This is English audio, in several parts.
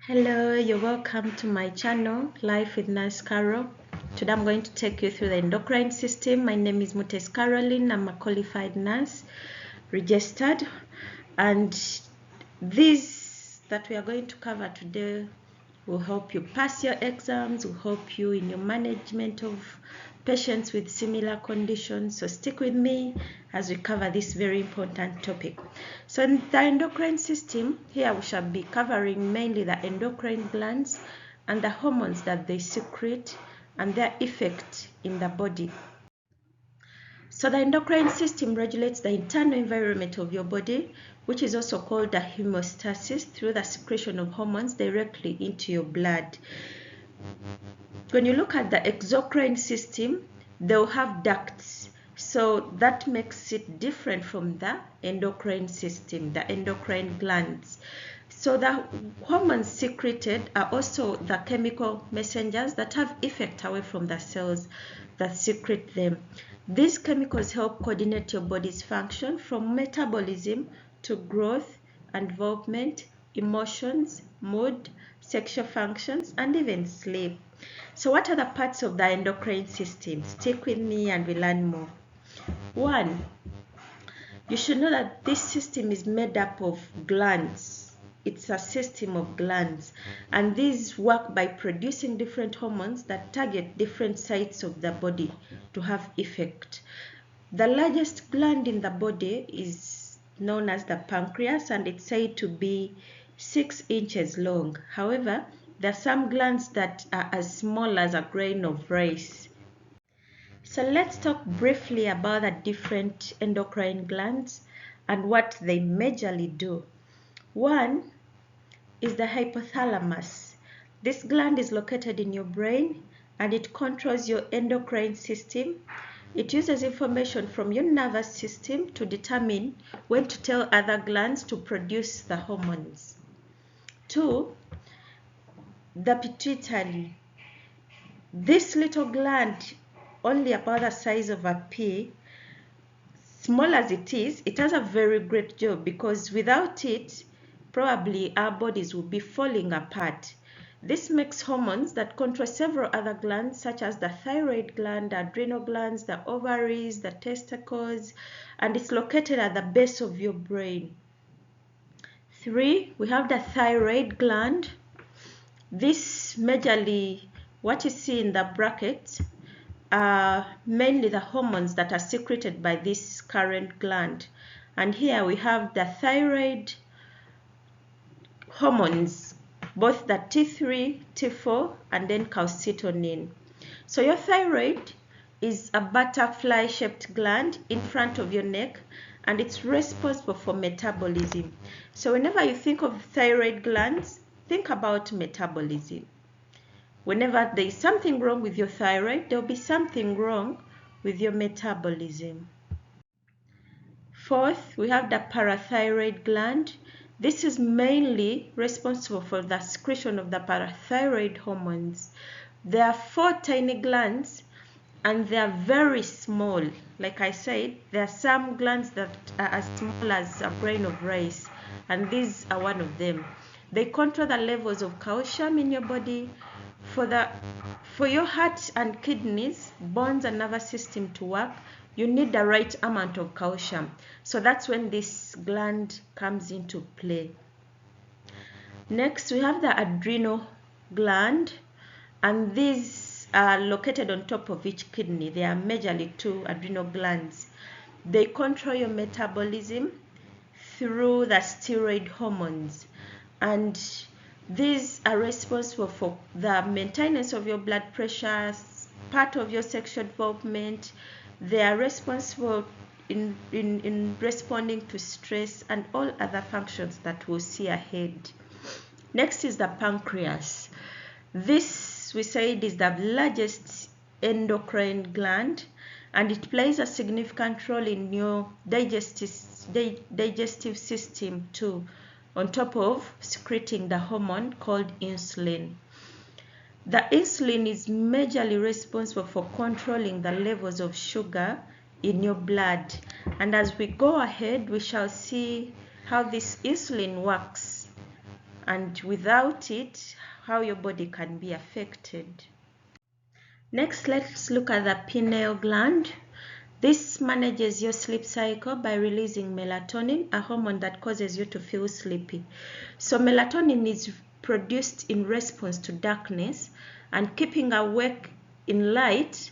Hello, you're welcome to my channel, Life with Nurse Carol. Today I'm going to take you through the endocrine system. My name is Mutes Caroline. I'm a qualified nurse, registered, and this that we are going to cover today will help you pass your exams, will help you in your management of patients with similar conditions. So stick with me as we cover this very important topic. So in the endocrine system, here we shall be covering mainly the endocrine glands and the hormones that they secrete and their effect in the body. So the endocrine system regulates the internal environment of your body, which is also called the homeostasis, through the secretion of hormones directly into your blood. When you look at the exocrine system, they'll have ducts. So that makes it different from the endocrine system, the endocrine glands. So the hormones secreted are also the chemical messengers that have effect away from the cells that secrete them. These chemicals help coordinate your body's function from metabolism to growth and development, emotions, mood, sexual functions, and even sleep. So what are the parts of the endocrine system? Stick with me and we learn more. 1. You should know that this system is made up of glands. It's a system of glands, and these work by producing different hormones that target different sites of the body to have effect. The largest gland in the body is known as the pancreas, and it's said to be 6 inches long. However, there are some glands that are as small as a grain of rice. So let's talk briefly about the different endocrine glands and what they majorly do. 1 is the hypothalamus. This gland is located in your brain and it controls your endocrine system. It uses information from your nervous system to determine when to tell other glands to produce the hormones. 2, the pituitary. This little gland, only about the size of a pea, small as it is, it has a very great job because without it, probably our bodies will be falling apart. This makes hormones that control several other glands such as the thyroid gland, the adrenal glands, the ovaries, the testicles, and it's located at the base of your brain. 3, we have the thyroid gland. This majorly, what you see in the brackets, are mainly the hormones that are secreted by this current gland. And here we have the thyroid hormones, both the T3, T4, and then calcitonin. So your thyroid is a butterfly-shaped gland in front of your neck, and it's responsible for metabolism. So whenever you think of thyroid glands, think about metabolism. Whenever there is something wrong with your thyroid, there will be something wrong with your metabolism. 4th, we have the parathyroid gland. This is mainly responsible for the secretion of the parathyroid hormones. There are 4 tiny glands and they are very small. Like I said, there are some glands that are as small as a grain of rice, and these are one of them. They control the levels of calcium in your body. For your heart and kidneys, bones and nervous system to work, you need the right amount of calcium. So that's when this gland comes into play. Next, we have the adrenal gland, and these are located on top of each kidney. There are majorly 2 adrenal glands. They control your metabolism through the steroid hormones, and these are responsible for the maintenance of your blood pressure, part of your sexual development. They are responsible in responding to stress and all other functions that we'll see ahead. Next is the pancreas. This, we said, is the largest endocrine gland, and it plays a significant role in your digestive system too, on top of secreting the hormone called insulin. The insulin is majorly responsible for controlling the levels of sugar in your blood, and as we go ahead we shall see how this insulin works and without it, how your body can be affected. Next, let's look at the pineal gland. This manages your sleep cycle by releasing melatonin, a hormone that causes you to feel sleepy. So melatonin is produced in response to darkness, and keeping awake in light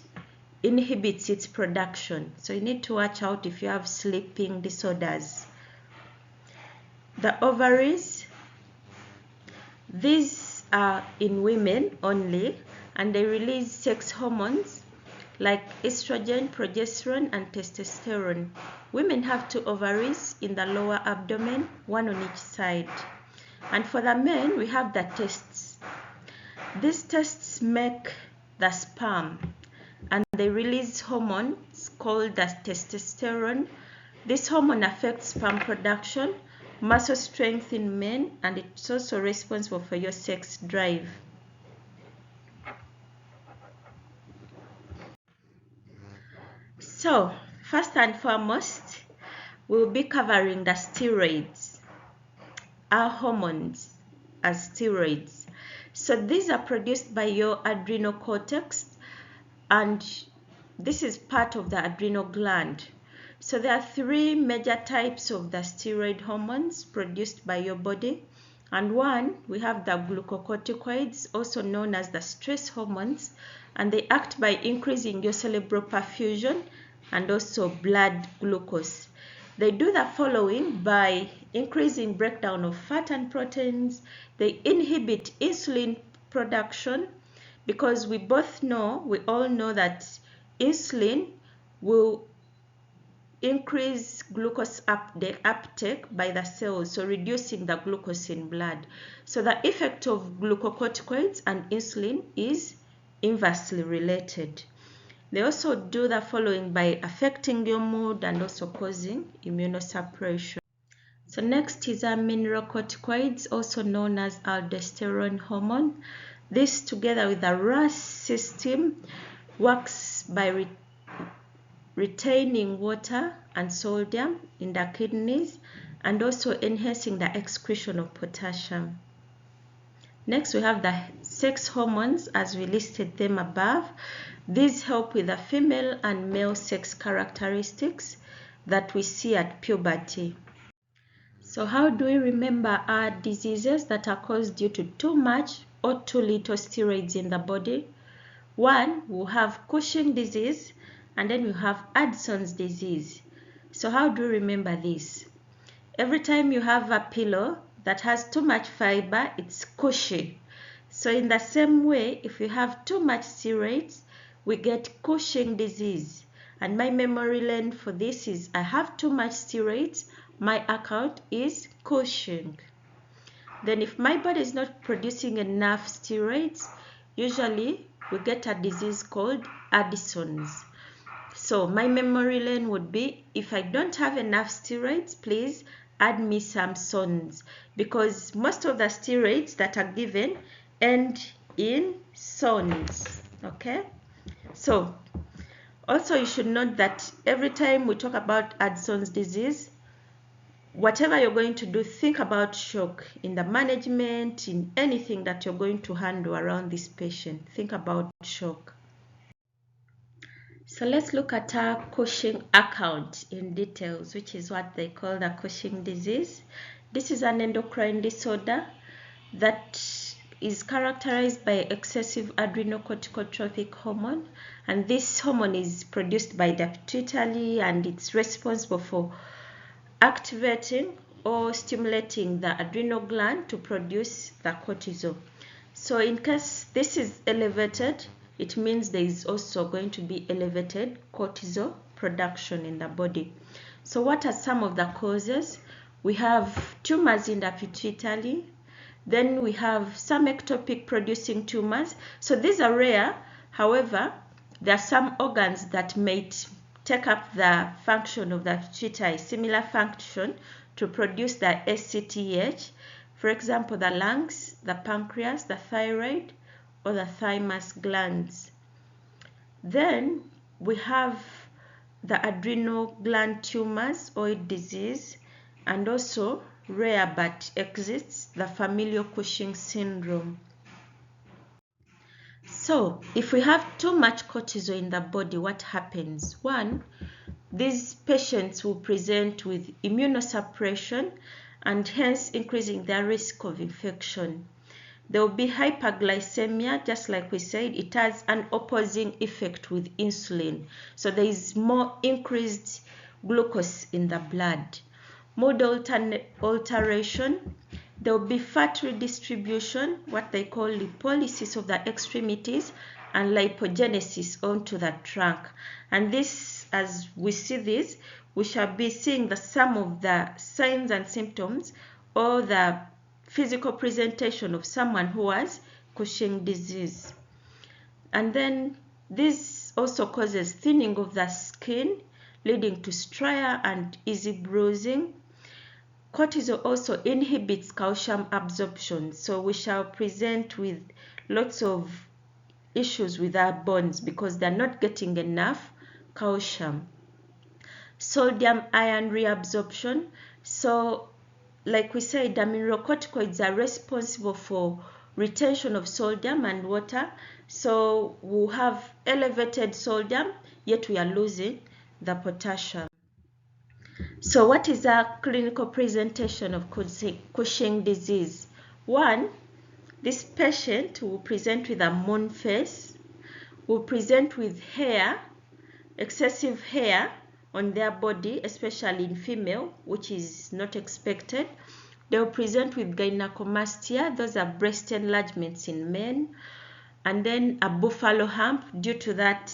inhibits its production. So you need to watch out if you have sleeping disorders. The ovaries, these are in women only, and they release sex hormones like estrogen, progesterone, and testosterone. Women have 2 ovaries in the lower abdomen, 1 on each side. And for the men, we have the testes. These testes make the sperm, and they release hormones called the testosterone. This hormone affects sperm production, muscle strength in men, and it's also responsible for your sex drive. So, first and foremost, we'll be covering the steroids, our hormones as steroids. So these are produced by your adrenal cortex, and this is part of the adrenal gland. So there are 3 major types of the steroid hormones produced by your body. And one, we have the glucocorticoids, also known as the stress hormones, and they act by increasing your cerebral perfusion and also blood glucose. They do the following by increasing breakdown of fat and proteins. They inhibit insulin production, because we all know that insulin will increase glucose uptake by the cells, so reducing the glucose in blood. So the effect of glucocorticoids and insulin is inversely related. They also do the following by affecting your mood and also causing immunosuppression. So next is our mineralocorticoids, also known as aldosterone hormone. This, together with the RAS system, works by retaining water and sodium in the kidneys and also enhancing the excretion of potassium. Next, we have the sex hormones as we listed them above. These help with the female and male sex characteristics that we see at puberty. So how do we remember our diseases that are caused due to too much or too little steroids in the body? One, we'll have Cushing disease, and then we have Addison's disease. So how do you remember this? Every time you have a pillow that has too much fiber, it's Cushing. So in the same way, if you have too much steroids, we get Cushing disease. And my memory lane for this is, I have too much steroids, my account is Cushing. Then if my body is not producing enough steroids, usually we get a disease called Addison's. So my memory lane would be, if I don't have enough steroids, please add me some sons, because most of the steroids that are given end in sons. Okay? So also you should note that every time we talk about Addison's disease, whatever you're going to do, think about shock in the management, in anything that you're going to handle around this patient. Think about shock. So let's look at our Cushing account in details, which is what they call the Cushing disease. This is an endocrine disorder that is characterized by excessive adrenocorticotropic hormone, and this hormone is produced by the pituitary, and it's responsible for activating or stimulating the adrenal gland to produce the cortisol. So in case this is elevated, it means there is also going to be elevated cortisol production in the body. So what are some of the causes? We have tumors in the pituitary. Then we have some ectopic producing tumors. So these are rare. However, there are some organs that may take up the function of the pituitary, similar function to produce the ACTH. For example, the lungs, the pancreas, the thyroid, or the thymus glands. Then we have the adrenal gland tumors or disease, and also rare but exists, the familial Cushing syndrome. So if we have too much cortisol in the body, what happens? One, these patients will present with immunosuppression and hence increasing their risk of infection. There will be hyperglycemia, just like we said, it has an opposing effect with insulin. So there is more increased glucose in the blood. Mood alteration, there will be fat redistribution, what they call lipolysis of the extremities, and lipogenesis onto the trunk. And this, as we see this, we shall be seeing some of the signs and symptoms or the physical presentation of someone who has Cushing disease. And then this also causes thinning of the skin, leading to striae and easy bruising. Cortisol also inhibits calcium absorption, so we shall present with lots of issues with our bones because they're not getting enough calcium. Sodium ion reabsorption, so like we said, the mineralocorticoids are responsible for retention of sodium and water. So we'll have elevated sodium, yet we are losing the potassium. So what is our clinical presentation of Cushing disease? One, this patient will present with a moon face, will present with hair, excessive hair on their body, especially in female, which is not expected. They will present with gynecomastia, those are breast enlargements in men, and then a buffalo hump due to that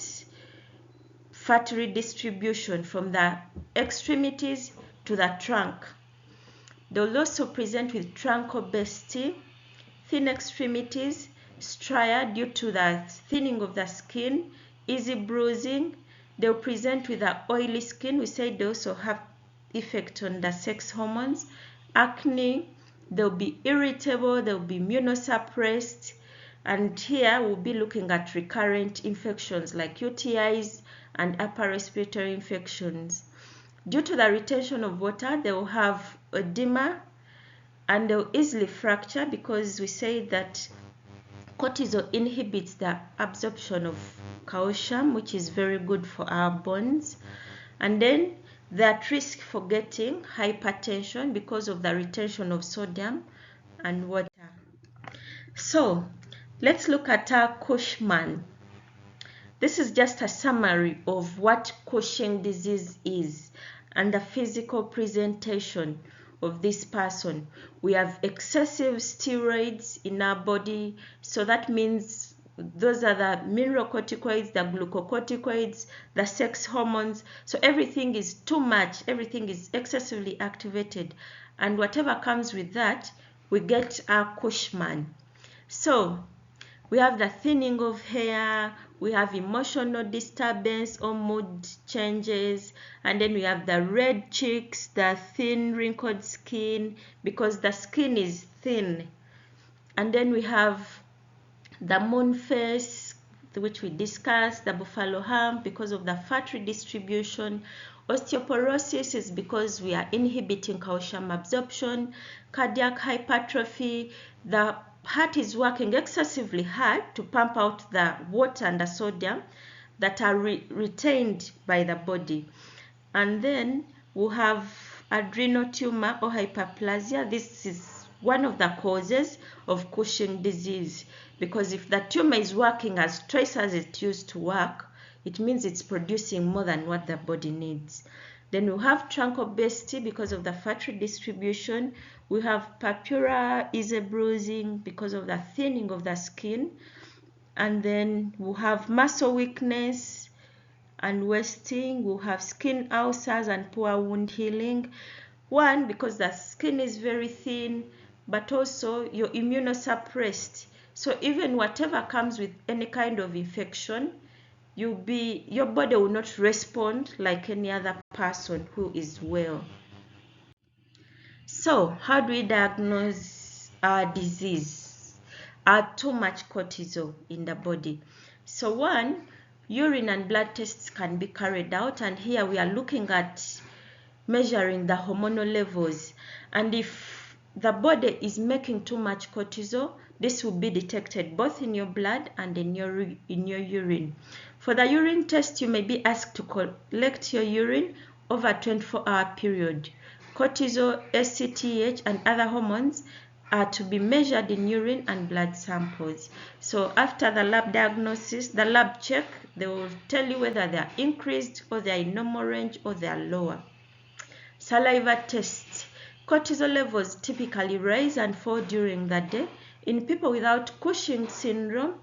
fat redistribution from the extremities to the trunk. They will also present with trunk obesity, thin extremities, striae due to the thinning of the skin, easy bruising. They will present with the oily skin. We said they also have effect on the sex hormones, acne. They'll be irritable, they'll be immunosuppressed, and here we'll be looking at recurrent infections like UTIs and upper respiratory infections. Due to the retention of water, they will have edema and they'll easily fracture because we say that cortisol inhibits the absorption of calcium, which is very good for our bones. And then they're at risk for getting hypertension because of the retention of sodium and water. So let's look at our Cushman. This is just a summary of what Cushing disease is and the physical presentation of this person. We have excessive steroids in our body, so that means those are the mineralocorticoids, the glucocorticoids, the sex hormones. So everything is too much, everything is excessively activated, and whatever comes with that, we get our Cushman. So we have the thinning of hair, we have emotional disturbance or mood changes, and then we have the red cheeks, the thin wrinkled skin because the skin is thin. And then we have the moon face, which we discussed, the buffalo hump because of the fat redistribution. Osteoporosis is because we are inhibiting calcium absorption. Cardiac hypertrophy, the heart is working excessively hard to pump out the water and the sodium that are retained by the body. And then we'll have adrenal tumor or hyperplasia. This is one of the causes of Cushing disease because if the tumor is working as twice as it used to work, it means it's producing more than what the body needs. Then we'll have trunk obesity because of the fat redistribution. We have purpura, easy bruising because of the thinning of the skin. And then we'll have muscle weakness and wasting. We'll have skin ulcers and poor wound healing. One, because the skin is very thin, but also you're immunosuppressed. So even whatever comes with any kind of infection, your body will not respond like any other person who is well. So how do we diagnose our disease? Too much cortisol in the body. So one, urine and blood tests can be carried out, and here we are looking at measuring the hormonal levels. And if the body is making too much cortisol, this will be detected both in your blood and in your urine. For the urine test, you may be asked to collect your urine over a 24-hour period. Cortisol, ACTH, and other hormones are to be measured in urine and blood samples. So after the lab diagnosis, the lab check, they will tell you whether they are increased or they are in normal range or they are lower. Saliva tests. Cortisol levels typically rise and fall during the day. In people without Cushing syndrome,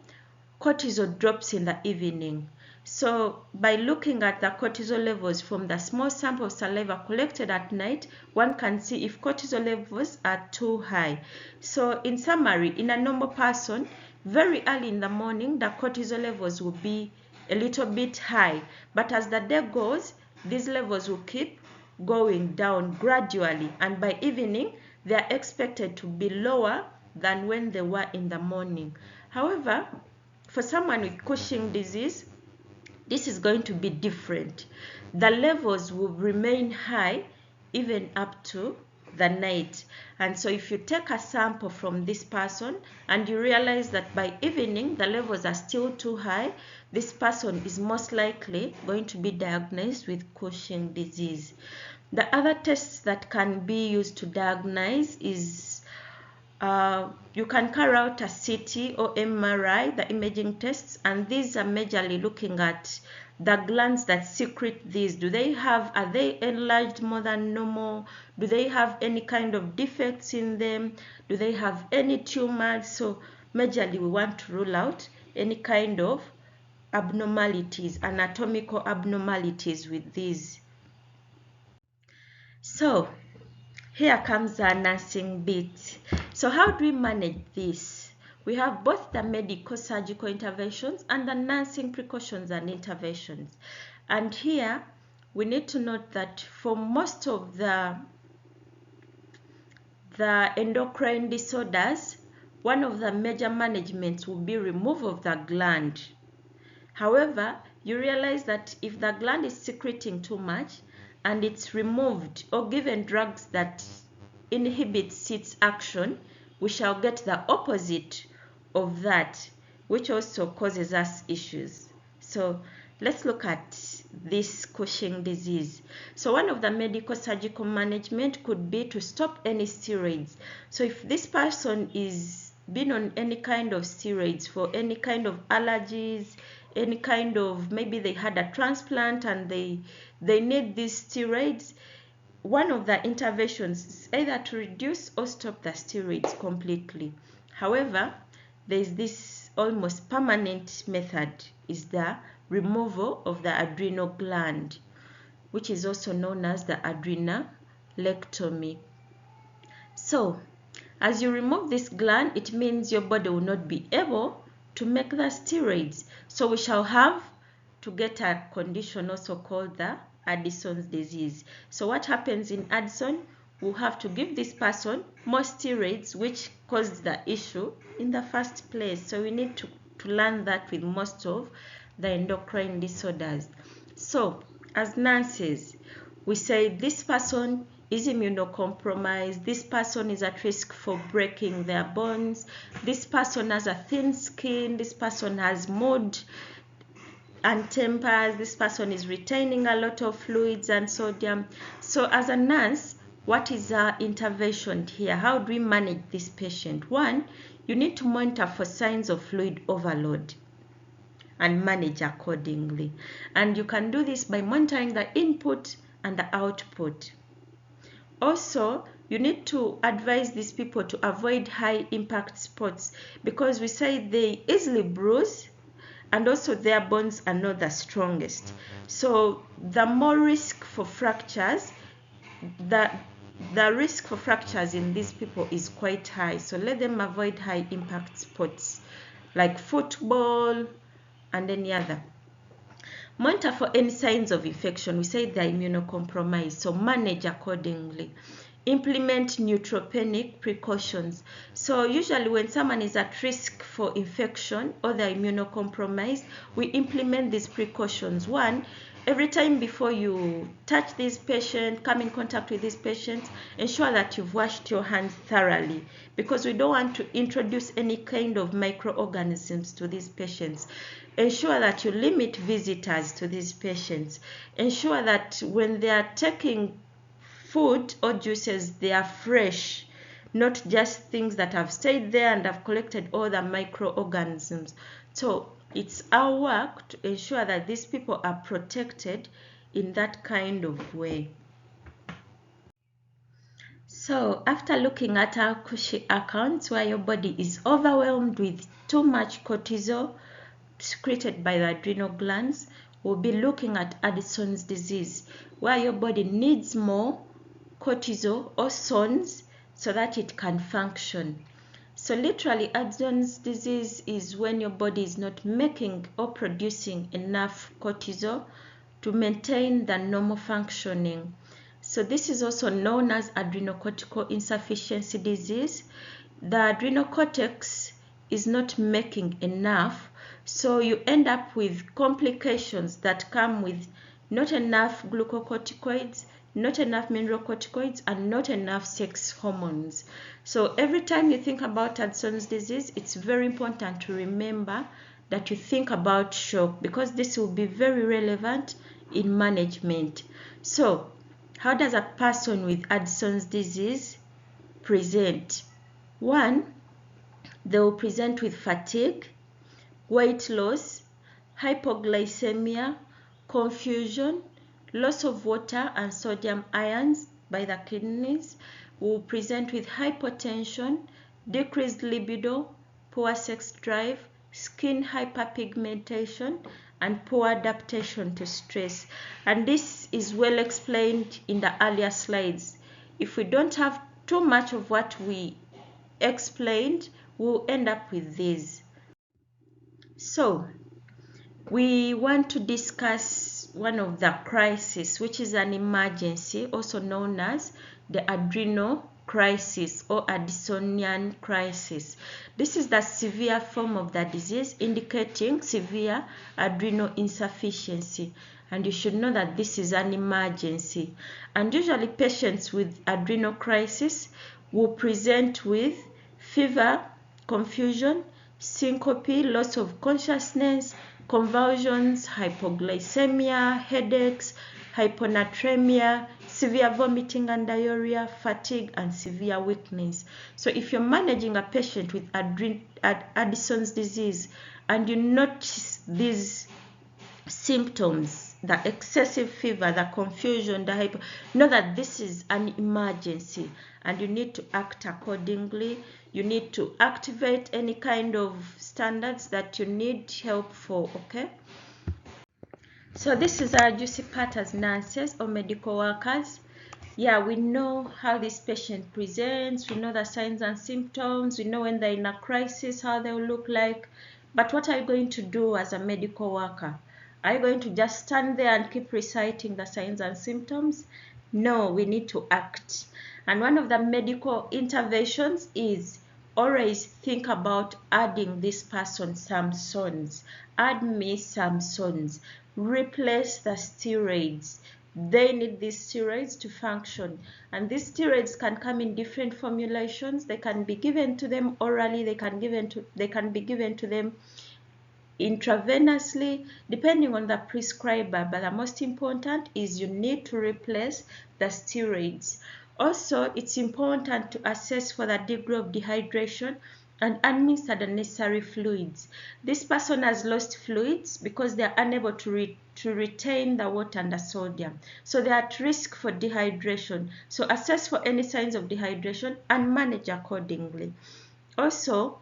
cortisol drops in the evening. So by looking at the cortisol levels from the small sample of saliva collected at night, one can see if cortisol levels are too high. So in summary, in a normal person, very early in the morning, the cortisol levels will be a little bit high. But as the day goes, these levels will keep going down gradually. And by evening, they are expected to be lower than when they were in the morning. However, for someone with Cushing disease, this is going to be different. The levels will remain high even up to the night. And so if you take a sample from this person and you realize that by evening the levels are still too high, this person is most likely going to be diagnosed with Cushing disease. The other tests that can be used to diagnose is you can carry out a CT or MRI, the imaging tests, and these are majorly looking at the glands that secrete these. Are they enlarged more than normal? Do they have any kind of defects in them? Do they have any tumors? So majorly we want to rule out any kind of abnormalities, anatomical abnormalities with these. So here comes our nursing bit. So how do we manage this? We have both the medical surgical interventions and the nursing precautions and interventions. And here we need to note that for most of the endocrine disorders, one of the major managements will be removal of the gland. However, you realize that if the gland is secreting too much and it's removed or given drugs that inhibits its action, we shall get the opposite of that, which also causes us issues. So let's look at this Cushing disease. So one of the medical surgical management could be to stop any steroids. So if this person is been on any kind of steroids for any kind of allergies, any kind of, maybe they had a transplant and they need these steroids, one of the interventions is either to reduce or stop the steroids completely. However, there is this almost permanent method, is the removal of the adrenal gland, which is also known as the adrenalectomy. So as you remove this gland, it means your body will not be able to make the steroids. So we shall have to get a condition also called the Addison's disease. So what happens in Addison? We'll have to give this person more steroids, which caused the issue in the first place. So we need to learn that with most of the endocrine disorders. So as nurses, we say this person is immunocompromised, this person is at risk for breaking their bones, this person has a thin skin, this person has mood and tempers, this person is retaining a lot of fluids and sodium. So as a nurse, what is our intervention here? How do we manage this patient? One, you need to monitor for signs of fluid overload and manage accordingly. And you can do this by monitoring the input and the output. Also, you need to advise these people to avoid high impact sports because we say they easily bruise and also their bones are not the strongest. So the more risk for fractures, the risk for fractures in these people is quite high. So let them avoid high impact sports like football and any other. Monitor for any signs of infection. We say they're immunocompromised, so manage accordingly. Implement neutropenic precautions. So usually when someone is at risk for infection or they're immunocompromised, we implement these precautions. One, every time before you touch this patient, come in contact with this patient, ensure that you've washed your hands thoroughly, because we don't want to introduce any kind of microorganisms to these patients. Ensure that you limit visitors to these patients. Ensure that when they are taking food or juices, they are fresh, not just things that have stayed there and have collected all the microorganisms. So it's our work to ensure that these people are protected in that kind of way. So after looking at our Cushing accounts where your body is overwhelmed with too much cortisol secreted by the adrenal glands, we'll be looking at Addison's disease, where your body needs more cortisol or SONS so that it can function. So literally, Addison's disease is when your body is not making or producing enough cortisol to maintain the normal functioning. So this is also known as adrenocortical insufficiency disease. The adrenal cortex is not making enough, so you end up with complications that come with not enough glucocorticoids, not enough mineralocorticoids, and not enough sex hormones. So every time you think about Addison's disease, it's very important to remember that you think about shock, because this will be very relevant in management. So how does a person with Addison's disease present? 1, they will present with fatigue, weight loss, hypoglycemia, confusion, loss of water and sodium ions by the kidneys, will present with hypotension, decreased libido, poor sex drive, skin hyperpigmentation, and poor adaptation to stress. And this is well explained in the earlier slides. If we don't have too much of what we explained, we'll end up with these. So we want to discuss one of the crises, which is an emergency, also known as the adrenal crisis or Addisonian crisis. This is the severe form of the disease indicating severe adrenal insufficiency, and you should know that this is an emergency. And usually patients with adrenal crisis will present with fever, confusion, syncope, loss of consciousness, convulsions, hypoglycemia, headaches, hyponatremia, severe vomiting and diarrhea, fatigue, and severe weakness. So if you're managing a patient with Addison's disease and you notice these symptoms, the excessive fever, the confusion, know that this is an emergency and you need to act accordingly. You need to activate any kind of standards that you need help for, okay? So this is our juicy part as nurses or medical workers. Yeah, we know how this patient presents, we know the signs and symptoms, we know when they're in a crisis, how they will look like. But what are you going to do as a medical worker? Are you going to just stand there and keep reciting the signs and symptoms? No, we need to act. And one of the medical interventions is always think about adding this person some SONS. Add me some SONS. Replace the steroids. They need these steroids to function, and these steroids can come in different formulations. They can be given to them orally, they can be given to them intravenously, depending on the prescriber. But the most important is you need to replace the steroids. Also, it's important to assess for the degree of dehydration and administer the necessary fluids. This person has lost fluids because they are unable to retain the water and the sodium. So they are at risk for dehydration. So assess for any signs of dehydration and manage accordingly. Also,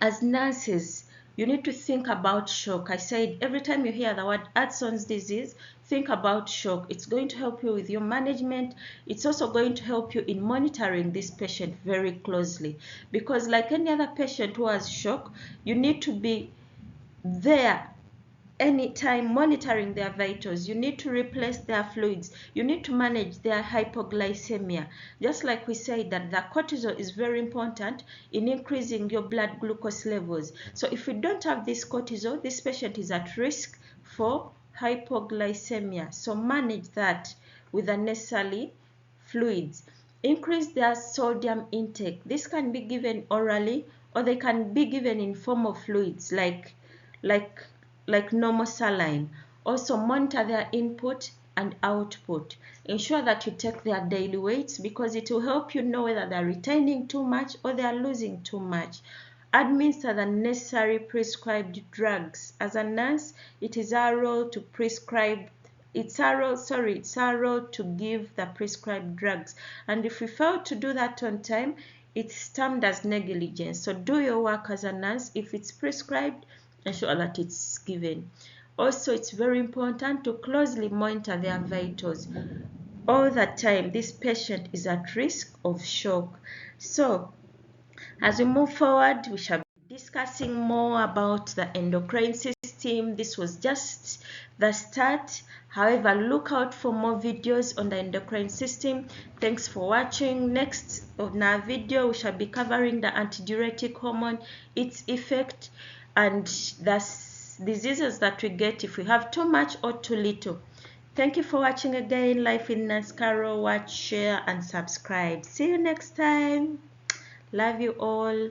as nurses, you need to think about shock. I said every time you hear the word Addison's disease, think about shock. It's going to help you with your management. It's also going to help you in monitoring this patient very closely, because like any other patient who has shock, you need to be there anytime monitoring their vitals. You need to replace their fluids. You need to manage their hypoglycemia. Just like we said that the cortisol is very important in increasing your blood glucose levels. So if we don't have this cortisol, this patient is at risk for hypoglycemia. So manage that with the necessary fluids. Increase their sodium intake. This can be given orally, or they can be given in form of fluids like normal saline. Also monitor their input and output. Ensure that you take their daily weights, because it will help you know whether they're retaining too much or they are losing too much. Administer the necessary prescribed drugs. As a nurse, it is our role to prescribe. It's our role to give the prescribed drugs, and if we fail to do that on time, it's termed as negligence. So do your work as a nurse. If it's prescribed, ensure that it's given. Also, it's very important to closely monitor their vitals. All the time, this patient is at risk of shock. So as we move forward, we shall be discussing more about the endocrine system. This was just the start. However, look out for more videos on the endocrine system. Thanks for watching. Next on our video, we shall be covering the antidiuretic hormone, its effect, and the diseases that we get if we have too much or too little. Thank you for watching again. Life with Nurse Carol. Watch, share, and subscribe. See you next time. Love you all.